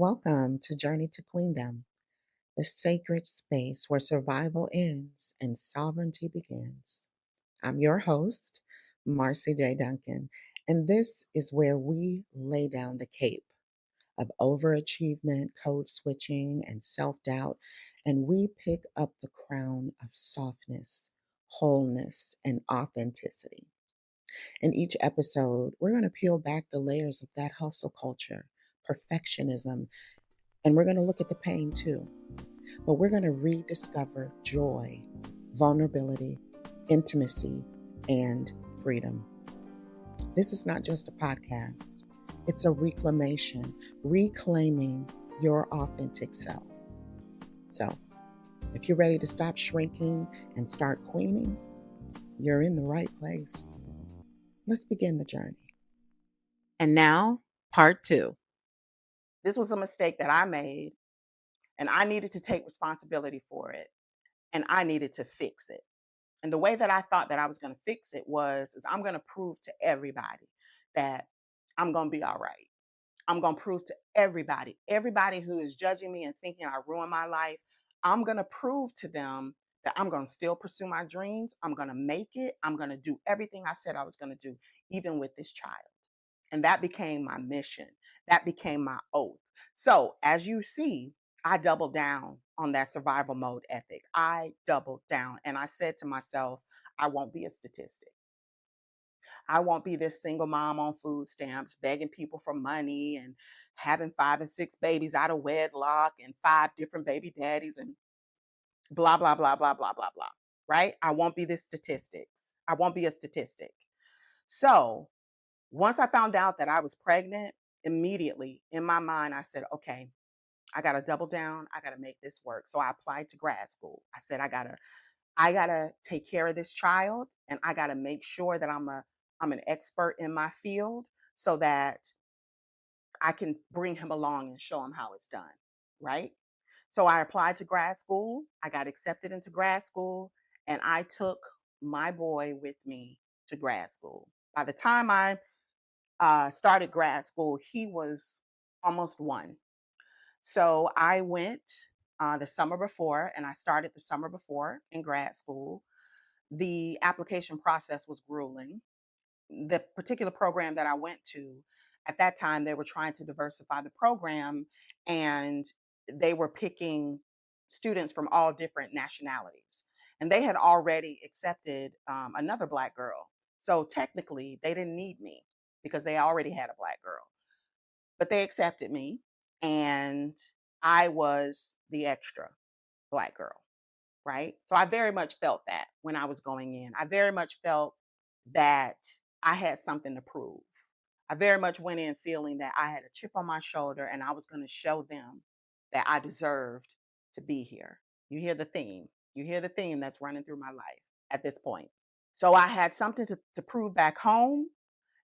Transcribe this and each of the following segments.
Welcome to Journey to Queendom, the sacred space where survival ends and sovereignty begins. I'm your host, Marci J. Duncan, and this is where we lay down the cape of overachievement, code switching, and self doubt, and we pick up the crown of softness, wholeness, and authenticity. In each episode, we're going to peel back the layers of that hustle culture, perfectionism, and we're going to look at the pain too. But we're going to rediscover joy, vulnerability, intimacy, and freedom. This is not just a podcast, it's a reclamation, reclaiming your authentic self. So, if you're ready to stop shrinking and start queening, you're in the right place. Let's begin the journey. And now, part 2. This was a mistake that I made, and I needed to take responsibility for it, and I needed to fix it. And the way that I thought that I was going to fix it is I'm going to prove to everybody that I'm going to be all right. I'm going to prove to everybody who is judging me and thinking I ruined my life, I'm going to prove to them that I'm going to still pursue my dreams. I'm going to make it. I'm going to do everything I said I was going to do, even with this child. And that became my mission. That became my oath. So as you see, I doubled down on that survival mode ethic. I doubled down and I said to myself, I won't be a statistic. I won't be this single mom on food stamps, begging people for money and having 5 and 6 babies out of wedlock and 5 different baby daddies and blah, blah, blah, blah, blah, blah, blah. Right? I won't be this statistics. I won't be a statistic. So once I found out that I was pregnant, immediately in my mind, I said, okay, I got to double down. I got to make this work. So I applied to grad school. I said, I gotta take care of this child, and I gotta make sure that I'm an expert in my field so that I can bring him along and show him how it's done, right? So I applied to grad school. I got accepted into grad school, and I took my boy with me to grad school. By the time I started grad school, he was almost 1. So I went the summer before, and I started the summer before in grad school. The application process was grueling. The particular program that I went to, at that time, they were trying to diversify the program, and they were picking students from all different nationalities. And they had already accepted another Black girl. So technically, they didn't need me because they already had a Black girl. But they accepted me, and I was the extra Black girl. Right? So I very much felt that when I was going in. I very much felt that I had something to prove. I very much went in feeling that I had a chip on my shoulder and I was going to show them that I deserved to be here. You hear the theme. You hear the theme that's running through my life at this point. So I had something to prove back home,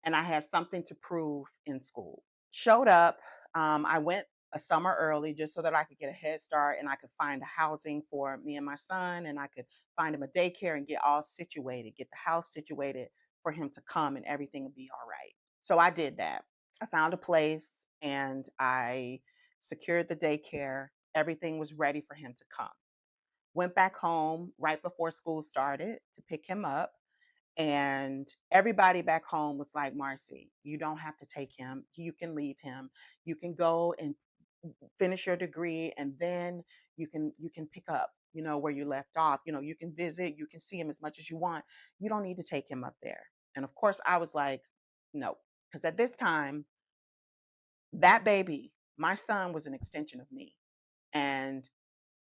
and I had something to prove in school. Showed up. I went a summer early just so that I could get a head start and I could find a housing for me and my son, and I could find him a daycare and get all situated, get the house situated for him to come, and everything would be all right. So I did that. I found a place and I secured the daycare. Everything was ready for him to come. Went back home right before school started to pick him up. And everybody back home was like, Marci, you don't have to take him. You can leave him. You can go and finish your degree, and then you can pick up, where you left off. You can visit, you can see him as much as you want. You don't need to take him up there. And of course, I was like, no, because at this time, that baby, my son, was an extension of me. And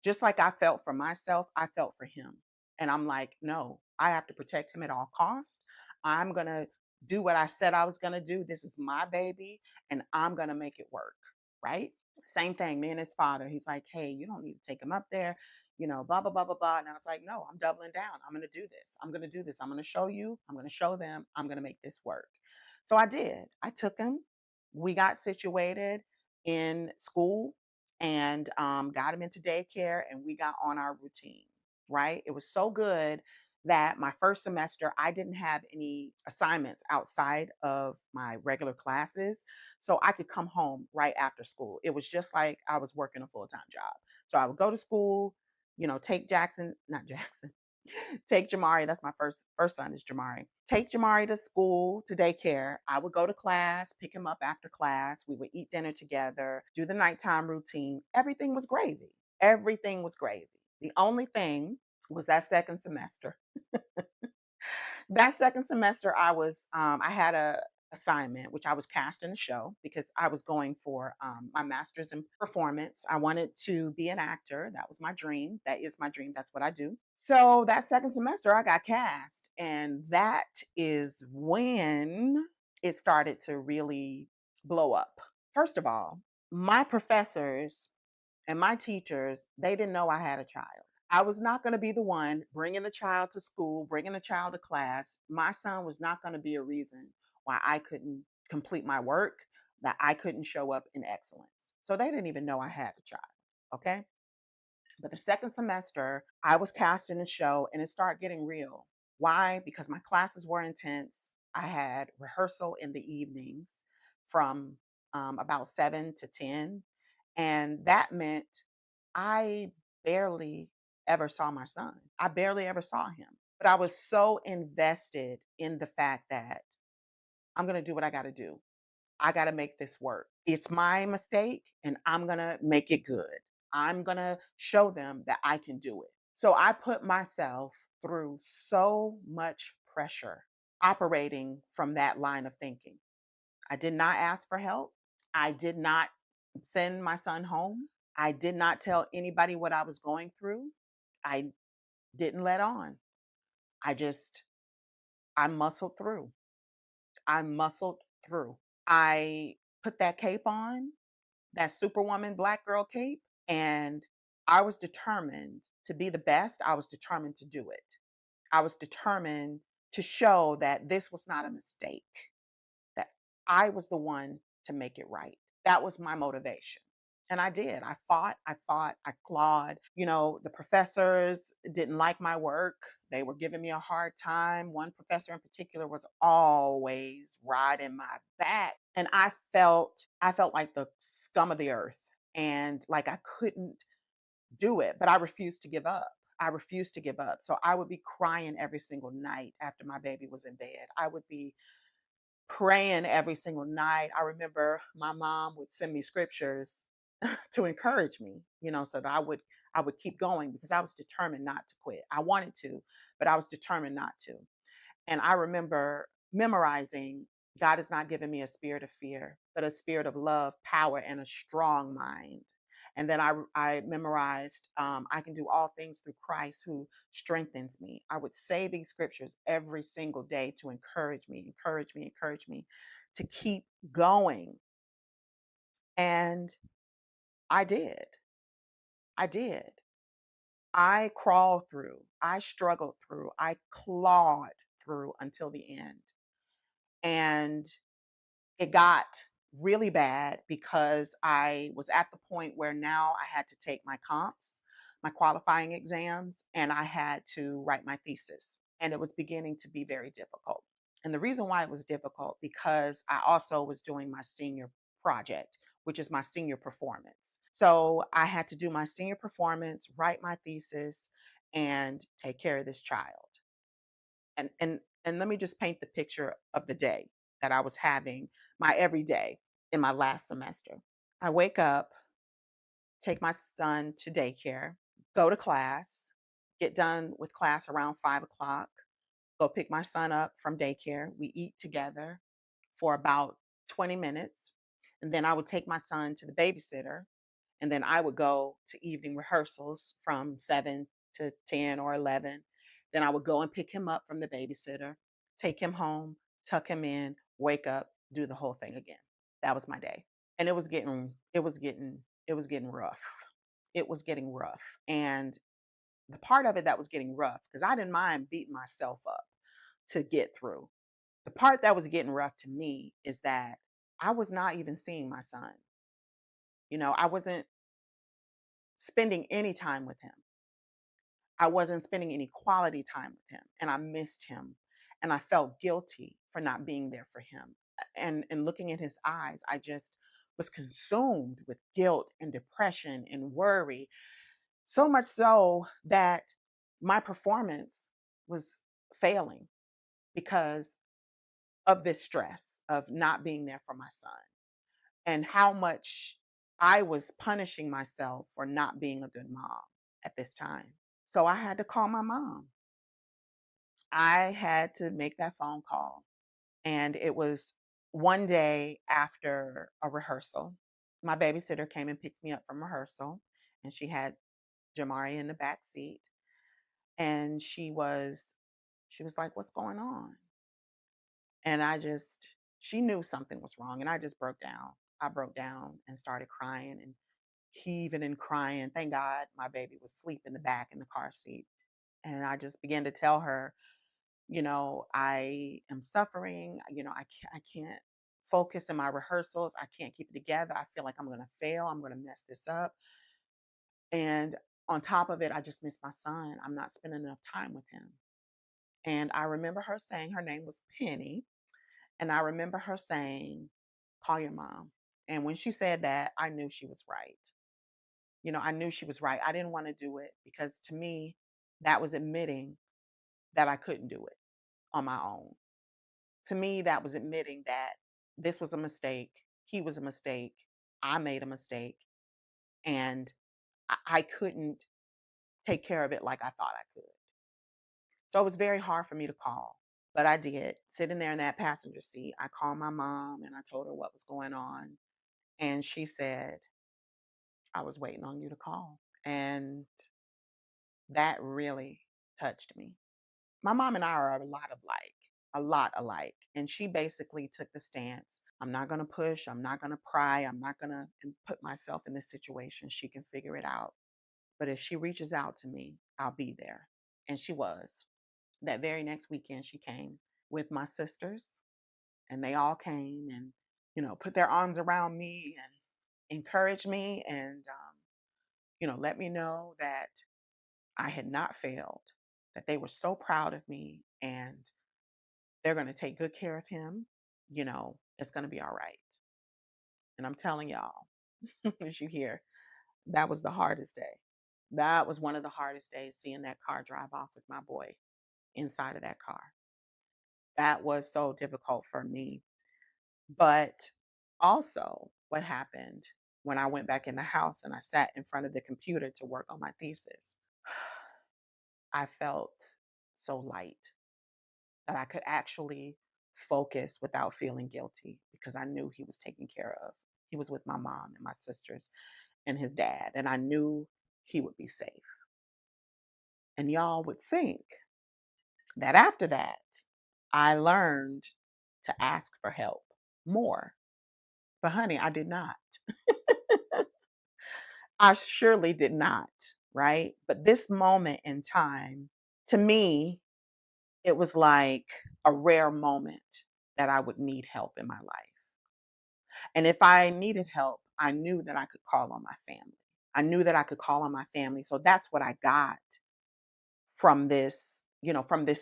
just like I felt for myself, I felt for him. And I'm like, no, I have to protect him at all costs. I'm going to do what I said I was going to do. This is my baby, and I'm going to make it work. Right? Same thing, me and his father. He's like, hey, you don't need to take him up there, blah, blah, blah, blah, blah. And I was like, no, I'm doubling down. I'm going to do this. I'm going to do this. I'm going to show you. I'm going to show them. I'm going to make this work. So I did. I took him. We got situated in school and got him into daycare, and we got on our routine. Right? It was so good that my first semester, I didn't have any assignments outside of my regular classes. So I could come home right after school. It was just like I was working a full time job. So I would go to school, take Jackson, not Jackson, take Jamari. That's my first son is Jamari. Take Jamari to school, to daycare. I would go to class, pick him up after class. We would eat dinner together, do the nighttime routine. Everything was gravy. Everything was gravy. The only thing was that second semester. That second semester, I had a assignment which I was cast in a show because I was going for my master's in performance. I wanted to be an actor. That was my dream. That is my dream. That's what I do. So that second semester, I got cast, and that is when it started to really blow up. First of all, my professors and my teachers, they didn't know I had a child. I was not going to be the one bringing the child to school, bringing the child to class. My son was not going to be a reason why I couldn't complete my work, that I couldn't show up in excellence. So they didn't even know I had a child. Okay. But the second semester, I was cast in a show and it started getting real. Why? Because my classes were intense. I had rehearsal in the evenings from about 7 to 10. And that meant I barely ever saw my son. I barely ever saw him. But I was so invested in the fact that I'm going to do what I got to do. I got to make this work. It's my mistake and I'm going to make it good. I'm going to show them that I can do it. So I put myself through so much pressure operating from that line of thinking. I did not ask for help. I did not send my son home. I did not tell anybody what I was going through. I didn't let on. I just, I muscled through. I muscled through. I put that cape on, that Superwoman Black Girl cape, and I was determined to be the best. I was determined to do it. I was determined to show that this was not a mistake, that I was the one to make it right. That was my motivation. And I did. I clawed. The professors didn't like my work. They were giving me a hard time. One professor in particular was always riding my back. And I felt like the scum of the earth and like I couldn't do it, but I refused to give up. I refused to give up. So I would be crying every single night after my baby was in bed. I would be praying every single night. I remember my mom would send me scriptures to encourage me, so that I would keep going because I was determined not to quit. I wanted to, but I was determined not to. And I remember memorizing, God has not given me a spirit of fear, but a spirit of love, power, and a strong mind. And then I memorized, I can do all things through Christ who strengthens me. I would say these scriptures every single day to encourage me to keep going. And I did. I did. I crawled through, I struggled through, I clawed through until the end. And it got really bad because I was at the point where now I had to take my comps, my qualifying exams, and I had to write my thesis. And it was beginning to be very difficult. And the reason why it was difficult because I also was doing my senior project, which is my senior performance. So I had to do my senior performance, write my thesis, and take care of this child. And let me just paint the picture of the day that I was having, my everyday in my last semester. I wake up, take my son to daycare, go to class, get done with class around 5 o'clock, go pick my son up from daycare. We eat together for about 20 minutes. And then I would take my son to the babysitter. And then I would go to evening rehearsals from 7 to 10 or 11. Then I would go and pick him up from the babysitter, take him home, tuck him in, wake up, do the whole thing again. That was my day. And it was getting rough. It was getting rough. And the part of it that was getting rough, because I didn't mind beating myself up to get through. The part that was getting rough to me is that I was not even seeing my son. I wasn't spending any time with him. I wasn't spending any quality time with him, and I missed him, and I felt guilty for not being there for him. And looking in his eyes, I just was consumed with guilt and depression and worry, so much so that my performance was failing because of this stress of not being there for my son, and how much I was punishing myself for not being a good mom at this time. So I had to call my mom. I had to make that phone call. And it was one day after a rehearsal. My babysitter came and picked me up from rehearsal, and she had Jamari in the back seat. And she was like, "What's going on?" And she knew something was wrong. And I just broke down. I broke down and started crying and heaving and crying. Thank God my baby was asleep in the back in the car seat. And I just began to tell her, I am suffering. I can't focus in my rehearsals. I can't keep it together. I feel like I'm going to fail. I'm going to mess this up. And on top of it, I just miss my son. I'm not spending enough time with him. And I remember her saying, her name was Penny. And I remember her saying, "Call your mom." And when she said that, I knew she was right. I knew she was right. I didn't want to do it because to me, that was admitting that I couldn't do it on my own. To me, that was admitting that this was a mistake. He was a mistake. I made a mistake. And I couldn't take care of it like I thought I could. So it was very hard for me to call. But I did. Sitting there in that passenger seat, I called my mom and I told her what was going on. And she said, "I was waiting on you to call." And that really touched me. My mom and I are a lot alike. And she basically took the stance: I'm not going to push, I'm not going to pry, I'm not going to put myself in this situation. She can figure it out. But if she reaches out to me, I'll be there. And she was. That very next weekend, she came with my sisters, and they all came and, put their arms around me and encouraged me and, let me know that I had not failed, that they were so proud of me, and they're going to take good care of him. It's going to be all right. And I'm telling y'all, as you hear, that was the hardest day. That was one of the hardest days, seeing that car drive off with my boy inside of that car. That was so difficult for me. But also, what happened when I went back in the house and I sat in front of the computer to work on my thesis, I felt so light that I could actually focus without feeling guilty because I knew he was taken care of. He was with my mom and my sisters and his dad, and I knew he would be safe. And y'all would think that after that, I learned to ask for help more. But honey, I did not. I surely did not, right? But this moment in time, to me, it was like a rare moment that I would need help in my life. And if I needed help, I knew that I could call on my family. I knew that I could call on my family. So that's what I got from this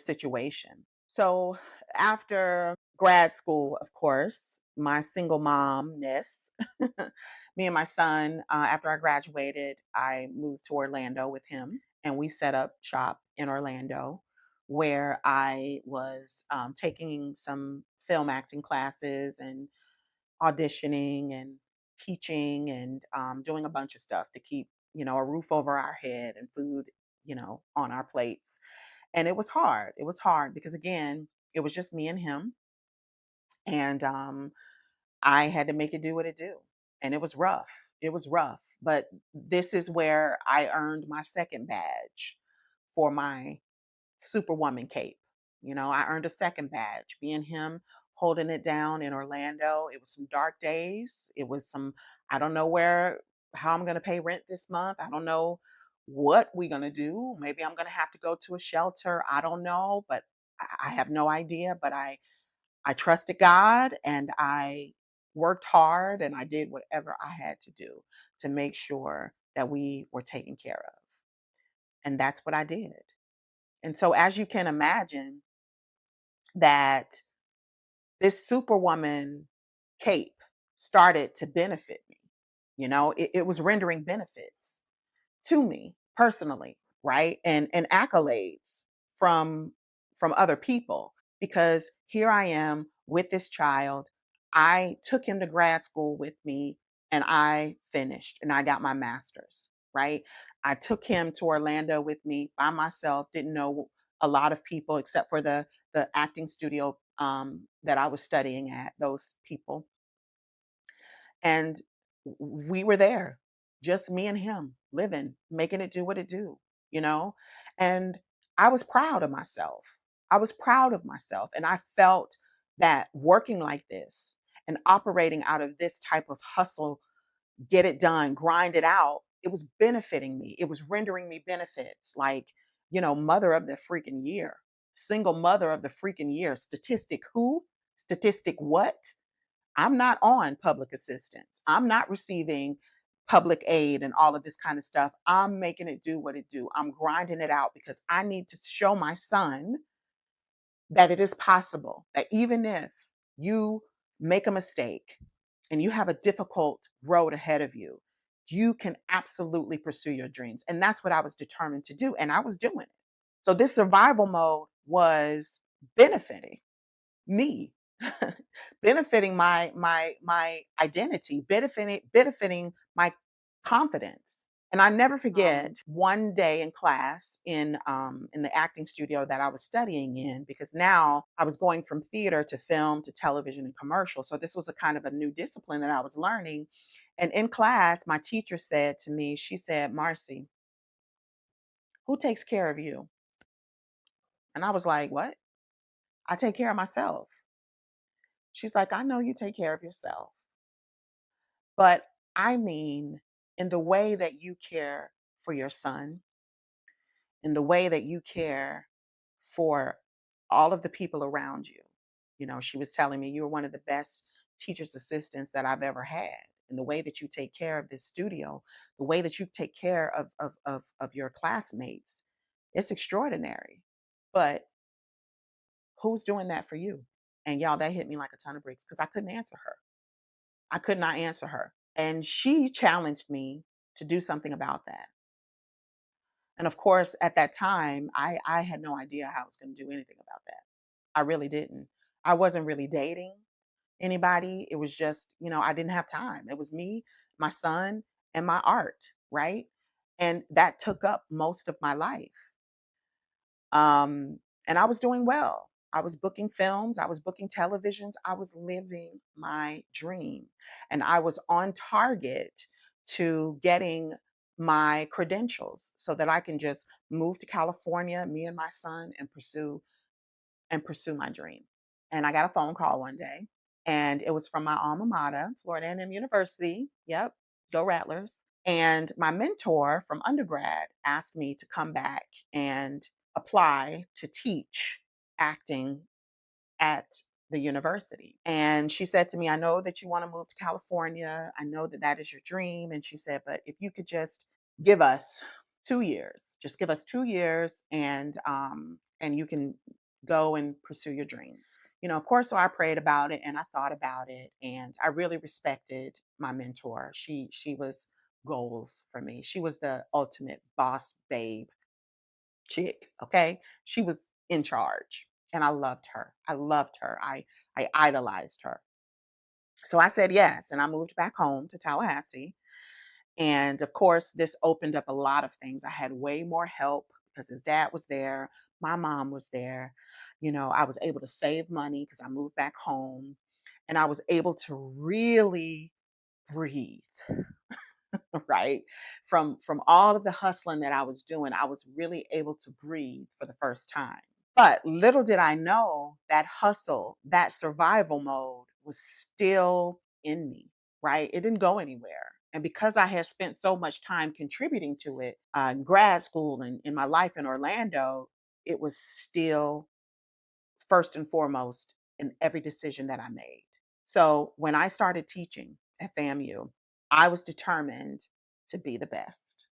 situation. So after grad school, of course, my single momness, me and my son, after I graduated, I moved to Orlando with him, and we set up shop in Orlando, where I was taking some film acting classes and auditioning and teaching and doing a bunch of stuff to keep, a roof over our head and food, on our plates. And it was hard. It was hard because, again, it was just me and him. And I had to make it do what it do. And it was rough. It was rough. But this is where I earned my second badge for my Superwoman cape. I earned a second badge, being him holding it down in Orlando. It was some dark days. It was I don't know how I'm going to pay rent this month. I don't know what we're going to do. Maybe I'm going to have to go to a shelter. I don't know, but I have no idea. But I trusted God, and I worked hard, and I did whatever I had to do to make sure that we were taken care of. And that's what I did. And so, as you can imagine, that this superwoman cape started to benefit me. It was rendering benefits to me personally, right? And accolades from from other people, because here I am with this child. I took him to grad school with me, and I finished and I got my master's, right? I took him to Orlando with me by myself, didn't know a lot of people except for the acting studio that I was studying at, those people. And we were there, just me and him, living, making it do what it do, you know? And I was proud of myself. I was proud of myself. And I felt that working like this and operating out of this type of hustle, get it done, grind it out, it was benefiting me. It was rendering me benefits like, mother of the freaking year, single mother of the freaking year, statistic who, statistic what? I'm not on public assistance. I'm not receiving public aid and all of this kind of stuff. I'm making it do what it do. I'm grinding it out because I need to show my son that it is possible, that even if you make a mistake and you have a difficult road ahead of you, you can absolutely pursue your dreams. And that's what I was determined to do. And I was doing it. So this survival mode was benefiting me, benefiting my identity, benefiting my confidence. And I never forget one day in class in the acting studio that I was studying in, because now I was going from theater to film to television and commercial. So this was a kind of a new discipline that I was learning. And in class, my teacher said to me, she said, "Marci, who takes care of you?" And I was like, "What? I take care of myself." She's like, "I know you take care of yourself, but I mean, in the way that you care for your son, in the way that you care for all of the people around you." She was telling me, "You were one of the best teacher's assistants that I've ever had. And the way that you take care of this studio, the way that you take care of your classmates, it's extraordinary. But who's doing that for you?" And y'all, that hit me like a ton of bricks because I couldn't answer her. I could not answer her. And she challenged me to do something about that. And of course, at that time, I had no idea how I was going to do anything about that. I really didn't. I wasn't really dating anybody. It was just, I didn't have time. It was me, my son, and my art, right? And that took up most of my life. And I was doing well. I was booking films, I was booking televisions, I was living my dream. And I was on target to getting my credentials so that I can just move to California, me and my son, and pursue my dream. And I got a phone call one day, and it was from my alma mater, Florida A&M University. Yep, go Rattlers. And my mentor from undergrad asked me to come back and apply to teach acting at the university. And she said to me, "I know that you want to move to California. I know that that is your dream." And she said, "But if you could just give us 2 years, just give us 2 years, and you can go and pursue your dreams." Of course, so I prayed about it and I thought about it, and I really respected my mentor. She was goals for me. She was the ultimate boss babe chick, okay? She was in charge, and I loved her. I loved her. I idolized her. So I said yes, and I moved back home to Tallahassee. And of course, this opened up a lot of things. I had way more help because his dad was there, my mom was there. I was able to save money because I moved back home, and I was able to really breathe, right? From all of the hustling that I was doing, I was really able to breathe for the first time. But little did I know that hustle, that survival mode was still in me, right? It didn't go anywhere. And because I had spent so much time contributing to it in grad school and in my life in Orlando, it was still first and foremost in every decision that I made. So when I started teaching at FAMU, I was determined to be the best,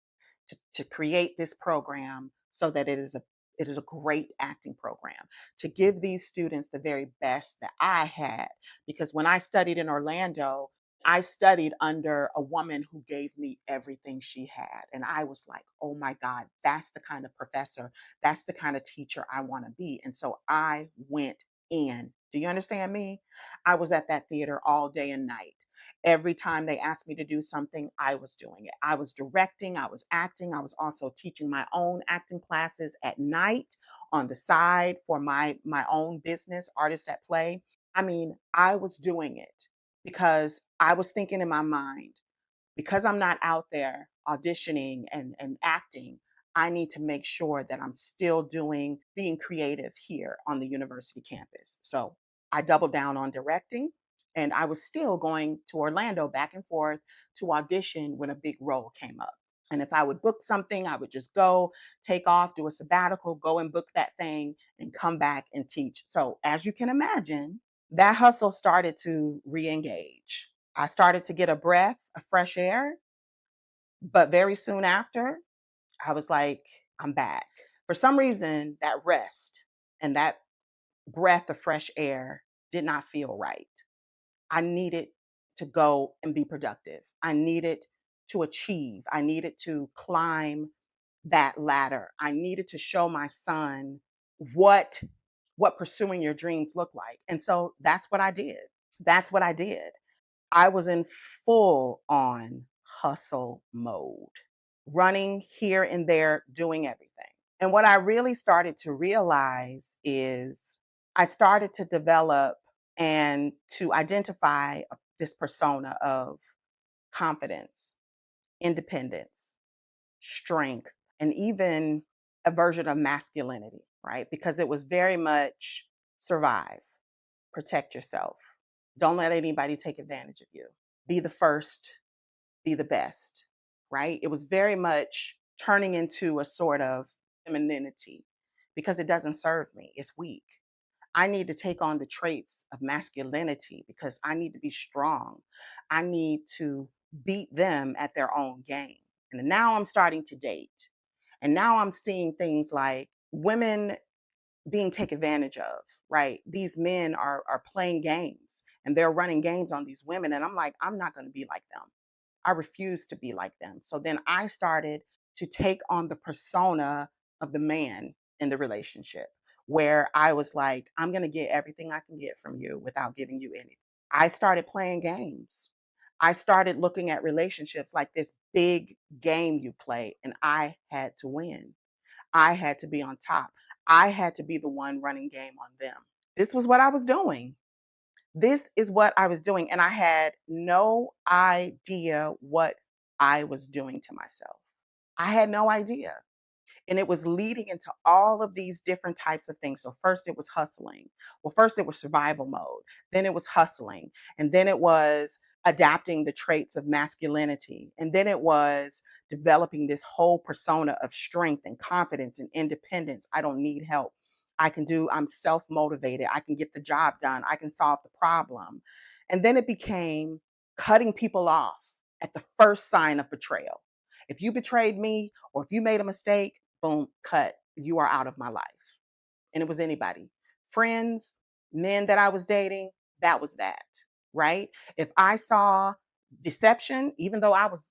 to create this program so that it is a great acting program, to give these students the very best that I had. Because when I studied in Orlando, I studied under a woman who gave me everything she had. And I was like, oh my God, that's the kind of professor, that's the kind of teacher I want to be. And so I went in. Do you understand me? I was at that theater all day and night. Every time they asked me to do something, I was doing it. I was directing, I was acting, I was also teaching my own acting classes at night on the side for my own business, Artist at Play. I mean, I was doing it because I was thinking in my mind, because I'm not out there auditioning and acting, I need to make sure that I'm still being creative here on the university campus. So I doubled down on directing, and I was still going to Orlando back and forth to audition when a big role came up. And if I would book something, I would just go, take off, do a sabbatical, go and book that thing, and come back and teach. So, as you can imagine, that hustle started to re engage. I started to get a breath of fresh air, but very soon after, I was like, I'm back. For some reason, that rest and that breath of fresh air did not feel right. I needed to go and be productive. I needed to achieve. I needed to climb that ladder. I needed to show my son what what pursuing your dreams look like. And so that's what I did. That's what I did. I was in full on hustle mode, running here and there, doing everything. And what I really started to realize is I started to develop and to identify this persona of confidence, independence, strength, and even a version of masculinity, right? Because it was very much survive, protect yourself, don't let anybody take advantage of you, be the first, be the best, right? It was very much turning into a sort of femininity because it doesn't serve me, it's weak. I need to take on the traits of masculinity because I need to be strong. I need to beat them at their own game. And now I'm starting to date. And now I'm seeing things like women being taken advantage of, right? These men are playing games and they're running games on these women. And I'm like, I'm not going to be like them. I refuse to be like them. So then I started to take on the persona of the man in the relationship where I was like, I'm going to get everything I can get from you without giving you anything. I started playing games. I started looking at relationships like this big game you play, and I had to win. I had to be on top. I had to be the one running game on them. This was what I was doing. This is what I was doing. And I had no idea what I was doing to myself. I had no idea. And it was leading into all of these different types of things. So first it was hustling. Well, first it was survival mode. Then it was hustling. And then it was adapting the traits of masculinity. And then it was developing this whole persona of strength and confidence and independence. I don't need help. I'm self motivated. I can get the job done. I can solve the problem. And then it became cutting people off at the first sign of betrayal. If you betrayed me or if you made a mistake, boom, cut. You are out of my life. And it was anybody. Friends, men that I was dating, that was that, right? If I saw deception, even though I was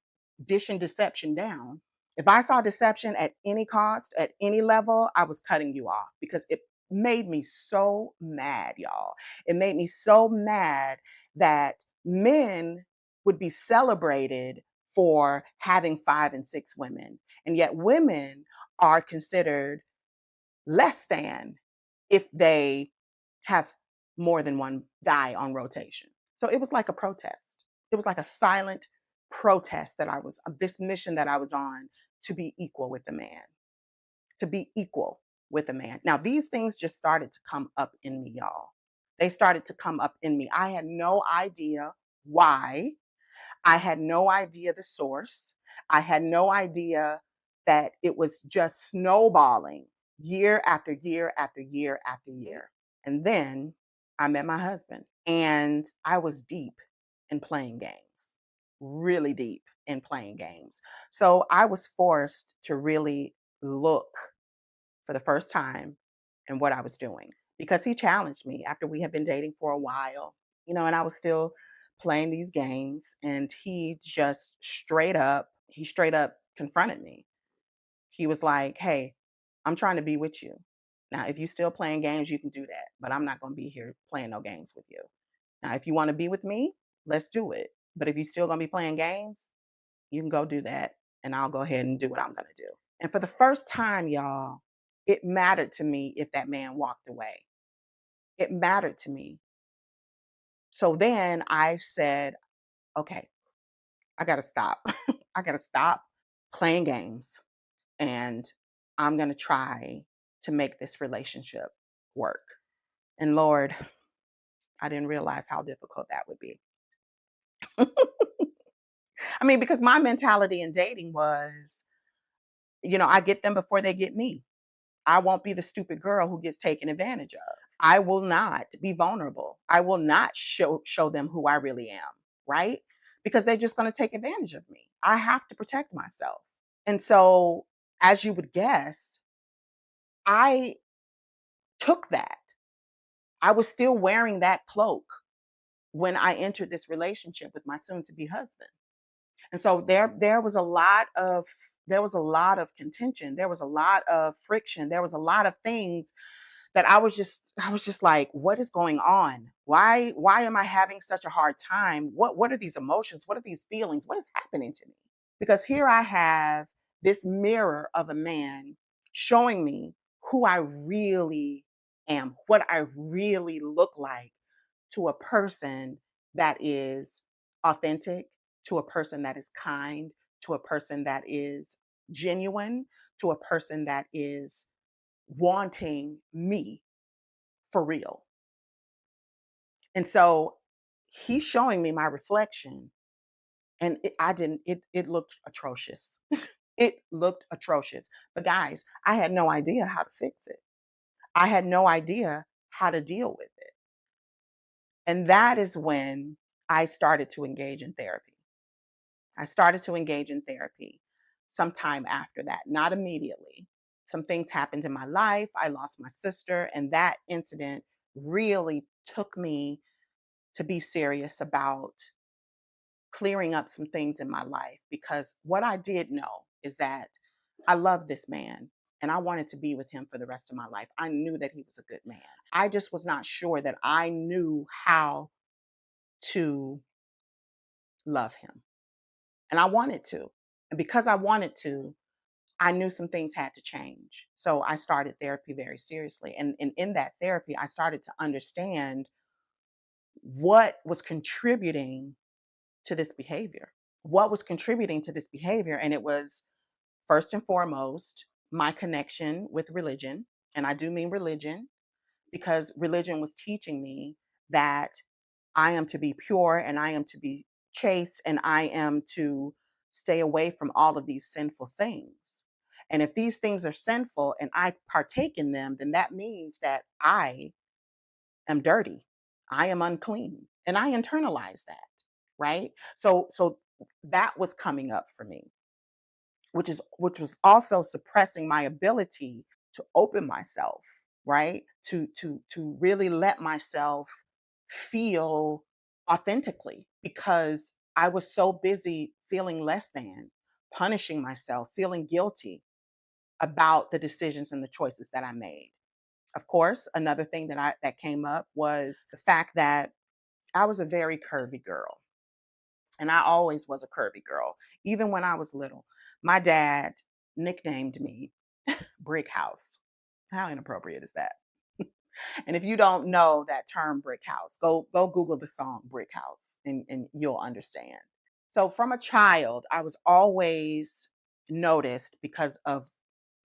dishing deception down, if I saw deception at any cost, at any level, I was cutting you off because it made me so mad, y'all. It made me so mad that men would be celebrated for having 5 and 6 women. And yet women are considered less than if they have more than one guy on rotation. So it was like a protest. It was like a silent protest that this mission that I was on to be equal with the man, to be equal with the man. Now, these things just started to come up in me, y'all. They started to come up in me. I had no idea why. I had no idea the source. I had no idea that it was just snowballing year after year after year after year. And then I met my husband and I was deep in playing games, really deep. in playing games. So I was forced to really look for the first time in what I was doing because he challenged me after we had been dating for a while, and I was still playing these games. And he straight up confronted me. He was like, "Hey, I'm trying to be with you. Now, if you still playing games, you can do that, but I'm not going to be here playing no games with you. Now, if you want to be with me, let's do it. But if you still going to be playing games, you can go do that, and I'll go ahead and do what I'm going to do." And for the first time, y'all, it mattered to me if that man walked away. It mattered to me. So then I said, "Okay, I got to stop. I got to stop playing games, and I'm going to try to make this relationship work." And Lord, I didn't realize how difficult that would be. I mean, because my mentality in dating was, I get them before they get me. I won't be the stupid girl who gets taken advantage of. I will not be vulnerable. I will not show them who I really am, right? Because they're just going to take advantage of me. I have to protect myself. And so, as you would guess, I took that. I was still wearing that cloak when I entered this relationship with my soon to be husband. And so there was a lot of contention. There was a lot of friction. There was a lot of things that I was just like, what is going on? Why am I having such a hard time? What are these emotions? What are these feelings? What is happening to me? Because here I have this mirror of a man showing me who I really am, what I really look like to a person that is authentic, to a person that is kind, to a person that is genuine, to a person that is wanting me for real. And so he's showing me my reflection, and it looked atrocious. It looked atrocious. But guys, I had no idea how to fix it. I had no idea how to deal with it. And that is when I started to engage in therapy. I started to engage in therapy sometime after that, not immediately. Some things happened in my life. I lost my sister, and that incident really took me to be serious about clearing up some things in my life, because what I did know is that I love this man and I wanted to be with him for the rest of my life. I knew that he was a good man. I just was not sure that I knew how to love him. And I wanted to. And because I wanted to, I knew some things had to change. So I started therapy very seriously. And in that therapy, I started to understand what was contributing to this behavior. What was contributing to this behavior? And it was, first and foremost, my connection with religion. And I do mean religion, because religion was teaching me that I am to be pure and I am to be chaste and I am to stay away from all of these sinful things. And if these things are sinful and I partake in them, then that means that I am dirty. I am unclean. And I internalize that, right? So that was coming up for me, which was also suppressing my ability to open myself, right? To really let myself feel authentically, because I was so busy feeling less than, punishing myself, feeling guilty about the decisions and the choices that I made. Of course, another thing that came up was the fact that I was a very curvy girl. And I always was a curvy girl, even when I was little. My dad nicknamed me Brick House. How inappropriate is that? And if you don't know that term Brick House, go Google the song Brick House, and you'll understand. So from a child, I was always noticed because of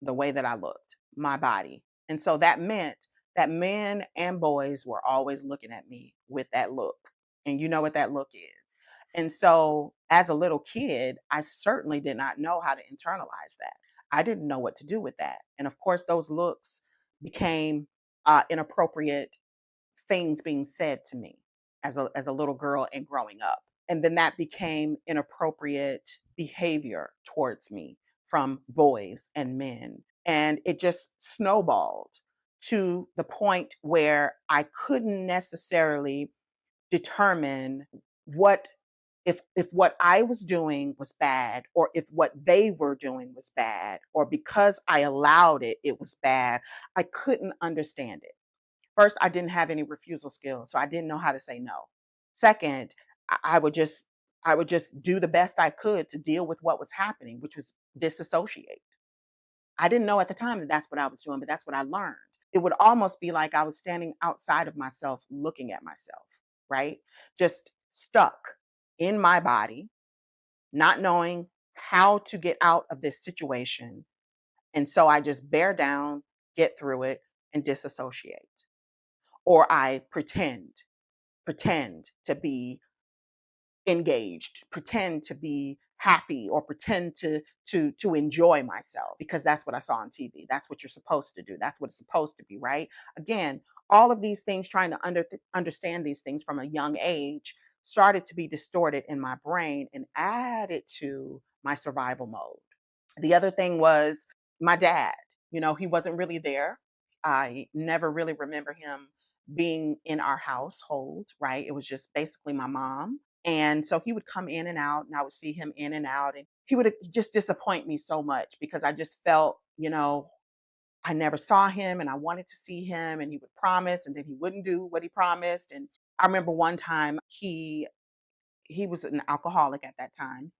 the way that I looked, my body. And so that meant that men and boys were always looking at me with that look. And you know what that look is. And so as a little kid, I certainly did not know how to internalize that. I didn't know what to do with that. And of course, those looks became inappropriate things being said to me as a little girl and growing up. And then that became inappropriate behavior towards me from boys and men. And it just snowballed to the point where I couldn't necessarily determine what if what I was doing was bad, or if what they were doing was bad, or because I allowed it, it was bad. I couldn't understand it. First, I didn't have any refusal skills, so I didn't know how to say no. Second, I would just do the best I could to deal with what was happening, which was disassociate. I didn't know at the time that that's what I was doing, but that's what I learned. It would almost be like I was standing outside of myself looking at myself, right? Just stuck in my body, not knowing how to get out of this situation. And so I just bear down, get through it, and disassociate. Or I pretend to be engaged, pretend to be happy, or pretend to enjoy myself, because that's what I saw on TV. That's what you're supposed to do. That's what it's supposed to be, right? Again, all of these things, trying to understand these things from a young age, started to be distorted in my brain and added to my survival mode. The other thing was my dad. He wasn't really there. I never really remember him being in our household, right? It was just basically my mom. And so he would come in and out, and I would see him in and out. And he would just disappoint me so much because I just felt, I never saw him and I wanted to see him, and he would promise and then he wouldn't do what he promised. And I remember one time he was an alcoholic at that time,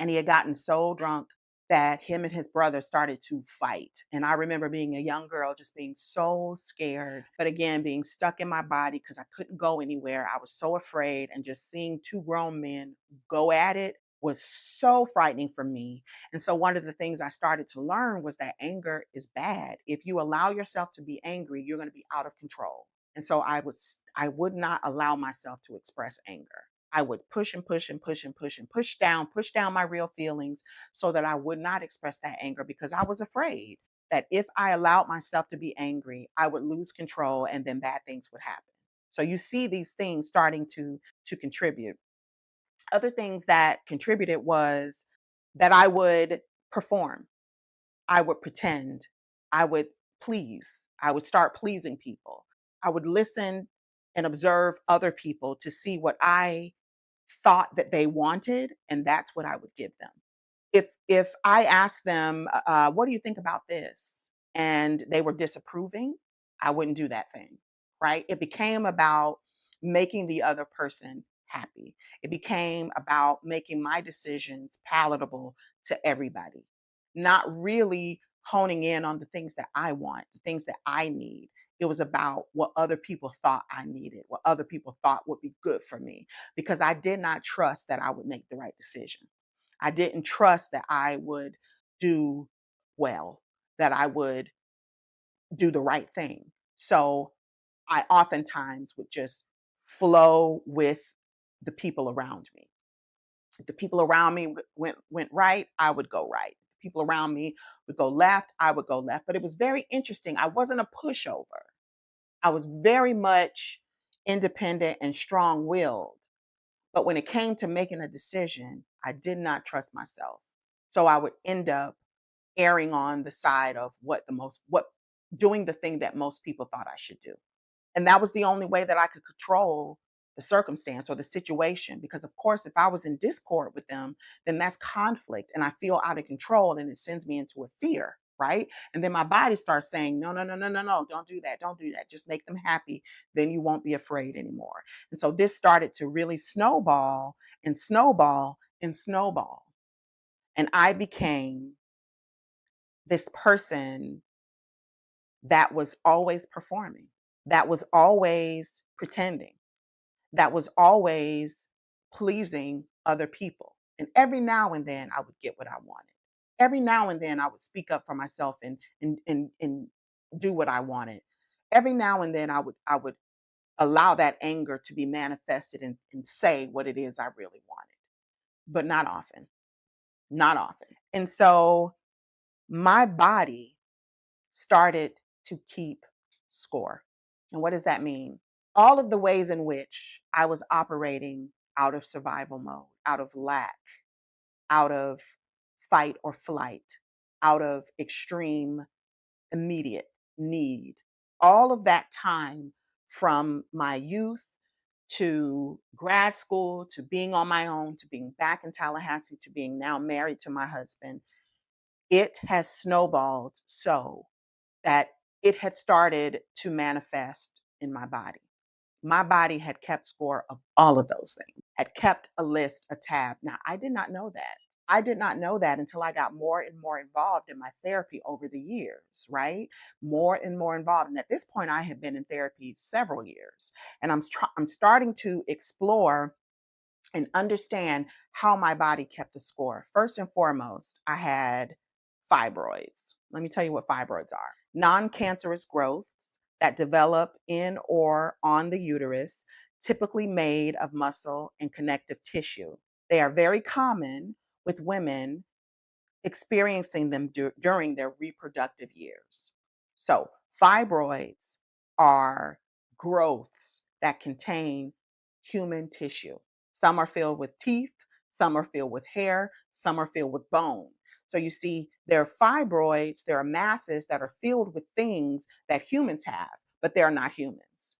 and he had gotten so drunk that him and his brother started to fight. And I remember being a young girl, just being so scared, but again, being stuck in my body because I couldn't go anywhere. I was so afraid, and just seeing two grown men go at it was so frightening for me. And so one of the things I started to learn was that anger is bad. If you allow yourself to be angry, you're going to be out of control. And so I would not allow myself to express anger. I would push and push and push and push and push down my real feelings so that I would not express that anger, because I was afraid that if I allowed myself to be angry, I would lose control and then bad things would happen. So you see these things starting to contribute. Other things that contributed was that I would perform. I would pretend. I would please. I would start pleasing people. I would listen and observe other people to see what I thought that they wanted, and that's what I would give them. If I asked them, "What do you think about this?" and they were disapproving, I wouldn't do that thing, right? It became about making the other person happy. It became about making my decisions palatable to everybody, not really honing in on the things that I want, the things that I need. It was about what other people thought I needed, what other people thought would be good for me, because I did not trust that I would make the right decision. I didn't trust that I would do well, that I would do the right thing. So I oftentimes would just flow with the people around me. If the people around me went right, I would go right. If the people around me would go left, I would go left. But it was very interesting. I wasn't a pushover. I was very much independent and strong willed. But when it came to making a decision, I did not trust myself. So I would end up erring on the side of what doing the thing that most people thought I should do. And that was the only way that I could control the circumstance or the situation. Because, of course, if I was in discord with them, then that's conflict and I feel out of control, and it sends me into a fear. Right. And then my body starts saying, no, no, no, no, no, no, don't do that. Don't do that. Just make them happy. Then you won't be afraid anymore. And so this started to really snowball and snowball and snowball. And I became this person that was always performing, that was always pretending, that was always pleasing other people. And every now and then I would get what I wanted. Every now and then I would speak up for myself and do what I wanted. Every now and then I would allow that anger to be manifested and say what it is I really wanted. But not often. Not often. And so my body started to keep score. And what does that mean? All of the ways in which I was operating out of survival mode, out of lack, out of fight or flight, out of extreme immediate need. All of that time from my youth to grad school to being on my own to being back in Tallahassee to being now married to my husband, it has snowballed so that it had started to manifest in my body. My body had kept score of all of those things, had kept a list, a tab. Now, I did not know that. I did not know that until I got more and more involved in my therapy over the years, right? More and more involved. And at this point, I have been in therapy several years, and I'm starting to explore and understand how my body kept a score. First and foremost, I had fibroids. Let me tell you what fibroids are: non cancerous growths that develop in or on the uterus, typically made of muscle and connective tissue. They are very common with women experiencing them during their reproductive years. So, fibroids are growths that contain human tissue. Some are filled with teeth, some are filled with hair, some are filled with bone. So, you see, there are fibroids, there are masses that are filled with things that humans have, but they're not humans.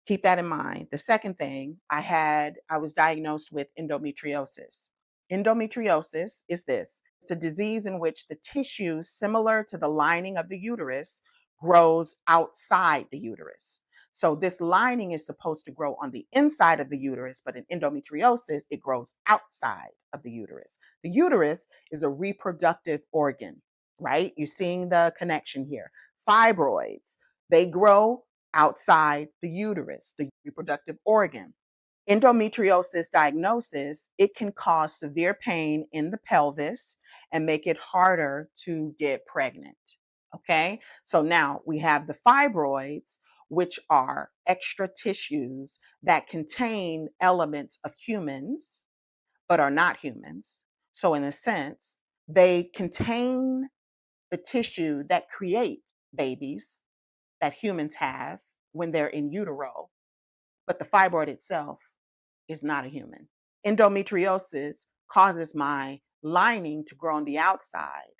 Keep that in mind. The second thing I was diagnosed with endometriosis. Endometriosis is this: it's a disease in which the tissue, similar to the lining of the uterus, grows outside the uterus. So, this lining is supposed to grow on the inside of the uterus, but in endometriosis, it grows outside of the uterus. The uterus is a reproductive organ, right? You're seeing the connection here. Fibroids, they grow outside the uterus, the reproductive organ. Endometriosis diagnosis, it can cause severe pain in the pelvis and make it harder to get pregnant. Okay, so now we have the fibroids, which are extra tissues that contain elements of humans, but are not humans. So, in a sense, they contain the tissue that creates babies that humans have when they're in utero, but the fibroid itself is not a human. Endometriosis causes my lining to grow on the outside,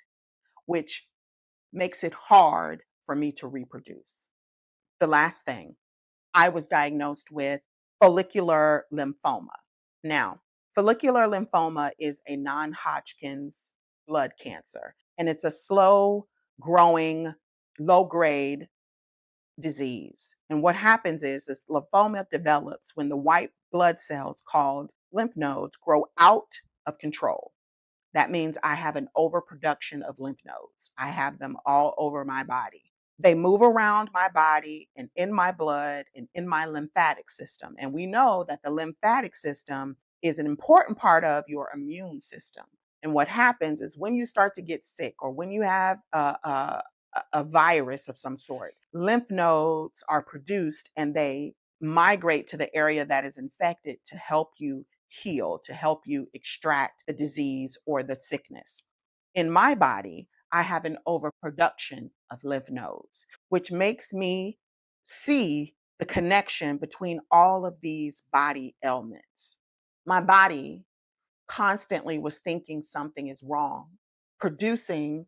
which makes it hard for me to reproduce. The last thing, I was diagnosed with follicular lymphoma. Now, follicular lymphoma is a non Hodgkin's blood cancer, and it's a slow growing, low grade disease. And what happens is this lymphoma develops when the white blood cells called lymph nodes grow out of control. That means I have an overproduction of lymph nodes. I have them all over my body. They move around my body and in my blood and in my lymphatic system. And we know that the lymphatic system is an important part of your immune system. And what happens is when you start to get sick or when you have a virus of some sort, lymph nodes are produced and they migrate to the area that is infected to help you heal, to help you extract the disease or the sickness. In my body, I have an overproduction of lymph nodes, which makes me see the connection between all of these body ailments. My body constantly was thinking something is wrong, producing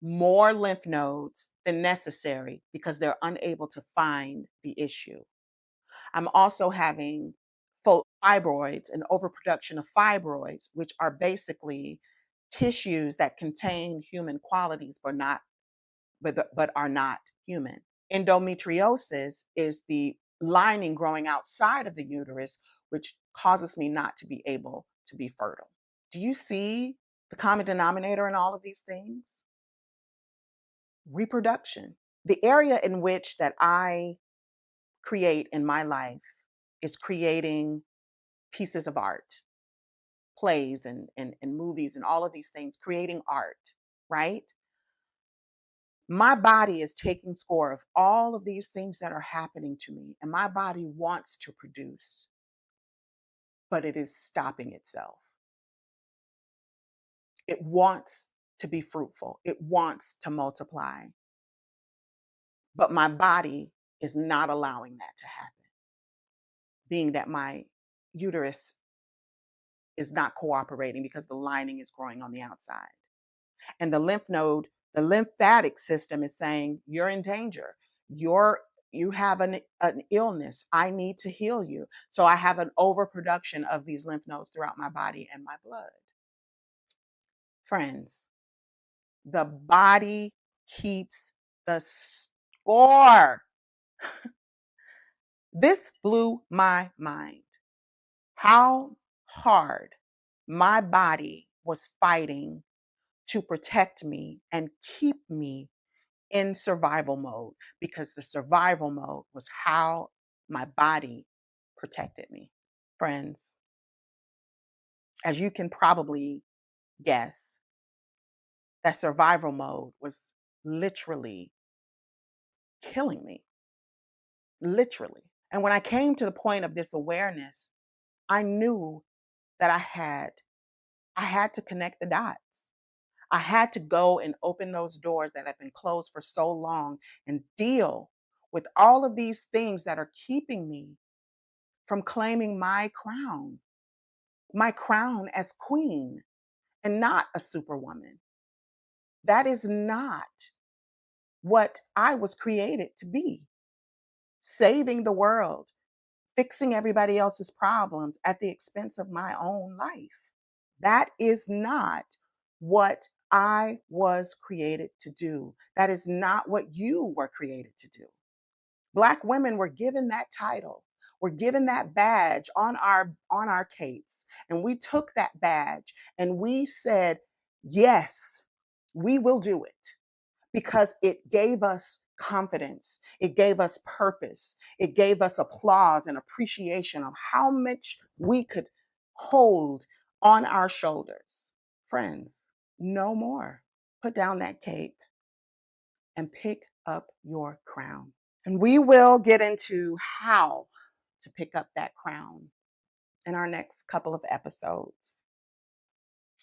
more lymph nodes than necessary because they're unable to find the issue. I'm also having fibroids and overproduction of fibroids, which are basically tissues that contain human qualities but are not human. Endometriosis is the lining growing outside of the uterus, which causes me not to be able to be fertile. Do you see the common denominator in all of these things? Reproduction. The area in which that I create in my life is creating pieces of art, plays and movies and all of these things, creating art, right? My body is taking score of all of these things that are happening to me, and my body wants to produce, but it is stopping itself. It wants to be fruitful, it wants to multiply, but my body is not allowing that to happen, being that my uterus is not cooperating because the lining is growing on the outside. And the lymphatic system is saying, you're in danger. You have an illness. I need to heal you. So I have an overproduction of these lymph nodes throughout my body and my blood. Friends, the body keeps the score. This blew my mind. How hard my body was fighting to protect me and keep me in survival mode, because the survival mode was how my body protected me. Friends, as you can probably guess, that survival mode was literally killing me. Literally. And when I came to the point of this awareness, I knew that I had to connect the dots. I had to go and open those doors that have been closed for so long and deal with all of these things that are keeping me from claiming my crown as queen and not a superwoman. That is not what I was created to be. Saving the world, fixing everybody else's problems at the expense of my own life. That is not what I was created to do. That is not what you were created to do. Black women were given that title. We're given that badge on our capes. And we took that badge and we said, yes, we will do it, because it gave us confidence. It gave us purpose. It gave us applause and appreciation of how much we could hold on our shoulders. Friends, no more. Put down that cape and pick up your crown. And we will get into how to pick up that crown in our next couple of episodes.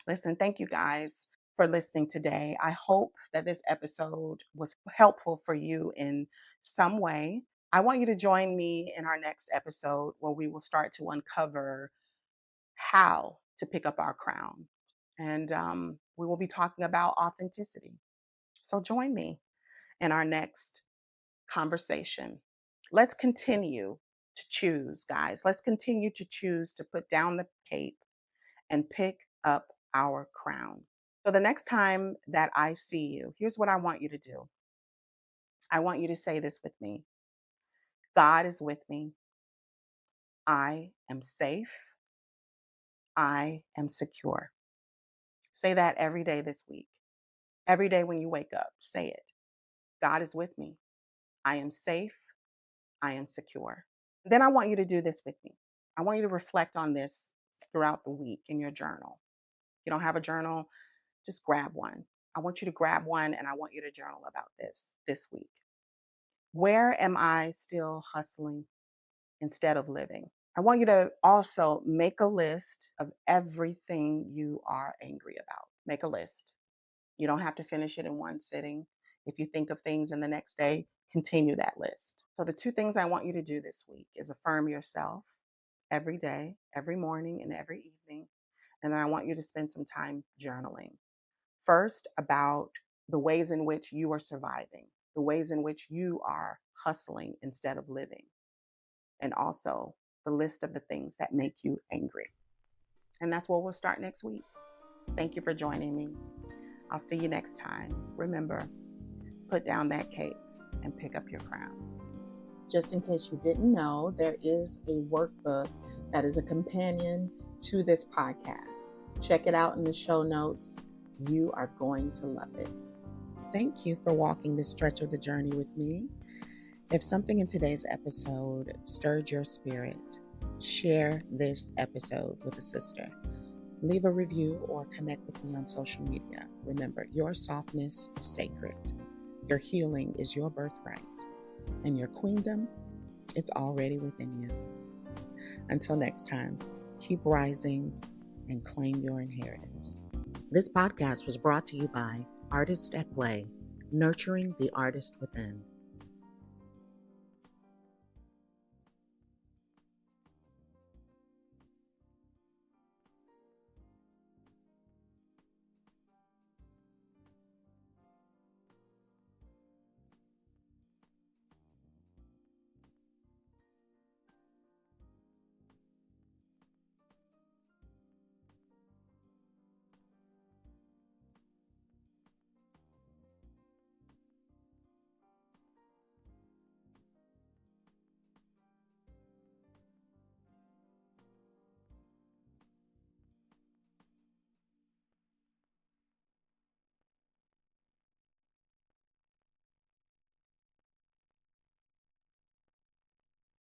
Listen, thank you guys for listening today. I hope that this episode was helpful for you in some way. I want you to join me in our next episode, where we will start to uncover how to pick up our crown. And we will be talking about authenticity. So join me in our next conversation. Let's continue to choose, guys. Let's continue to choose to put down the cape and pick up our crown. So the next time that I see you, here's what I want you to do. I want you to say this with me. God is with me. I am safe. I am secure. Say that every day this week. Every day when you wake up, say it. God is with me. I am safe. I am secure. Then I want you to do this with me. I want you to reflect on this throughout the week in your journal. If you don't have a journal, just grab one. I want you to grab one, and I want you to journal about this week. Where am I still hustling instead of living? I want you to also make a list of everything you are angry about. Make a list. You don't have to finish it in one sitting. If you think of things in the next day, continue that list. So the two things I want you to do this week is affirm yourself every day, every morning, and every evening. And then I want you to spend some time journaling. First, about the ways in which you are surviving, the ways in which you are hustling instead of living, and also the list of the things that make you angry. And that's where we'll start next week. Thank you for joining me. I'll see you next time. Remember, put down that cape and pick up your crown. Just in case you didn't know, there is a workbook that is a companion to this podcast. Check it out in the show notes. You are going to love it. Thank you for walking this stretch of the journey with me. If something in today's episode stirred your spirit, share this episode with a sister. Leave a review or connect with me on social media. Remember, your softness is sacred. Your healing is your birthright. And your queendom, it's already within you. Until next time, keep rising and claim your inheritance. This podcast was brought to you by Artists at Play, nurturing the artist within.